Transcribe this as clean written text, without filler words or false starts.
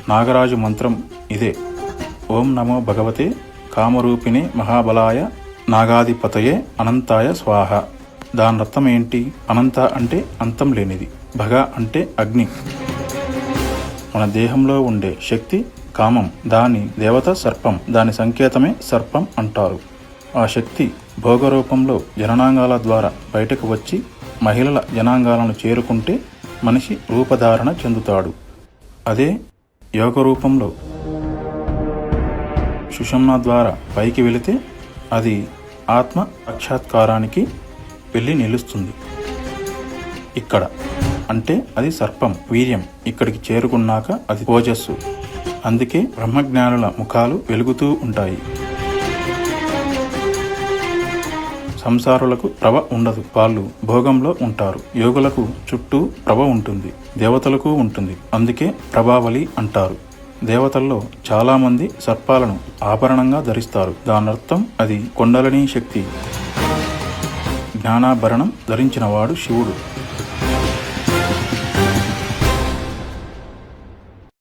నాగరాజు మంత్రం ఇదే. ఓం నమో భగవతే కామరూపిణే మహాబలాయ నాగాధిపతయే అనంతాయ స్వాహ. దాని అర్థం ఏంటి? అనంత అంటే అంతం లేనిది, భగ అంటే అగ్ని. మన దేహంలో ఉండే శక్తి కామం, దాని దేవత సర్పం, దాని సంకేతమే సర్పం అంటారు. ఆ శక్తి భోగరూపంలో జననాంగాల ద్వారా బయటకు వచ్చి మహిళల జనాంగాలను చేరుకుంటే మనిషి రూపధారణ చెందుతాడు. అదే యోగ రూపంలో సుషుమ్న ద్వారా పైకి వెళితే అది ఆత్మ సాక్షాత్కారానికి వెళ్ళి నిలుస్తుంది. ఇక్కడ అంటే అది సర్పం వీర్యం, ఇక్కడికి చేరుకున్నాక అది ఓజస్సు. అందుకే బ్రహ్మజ్ఞానుల ముఖాలు వెలుగుతూ ఉంటాయి. సంసారులకు ప్రభ ఉండదు, వాళ్ళు భోగంలో ఉంటారు. యోగులకు చుట్టూ ప్రభ ఉంటుంది, దేవతలకు ఉంటుంది. అందుకే ప్రభావళి అంటారు. దేవతల్లో చాలా మంది సర్పాలను ఆభరణంగా ధరిస్తారు. దానర్థం అది కుండలినీ శక్తి. జ్ఞానాభరణం ధరించినవాడు శివుడు.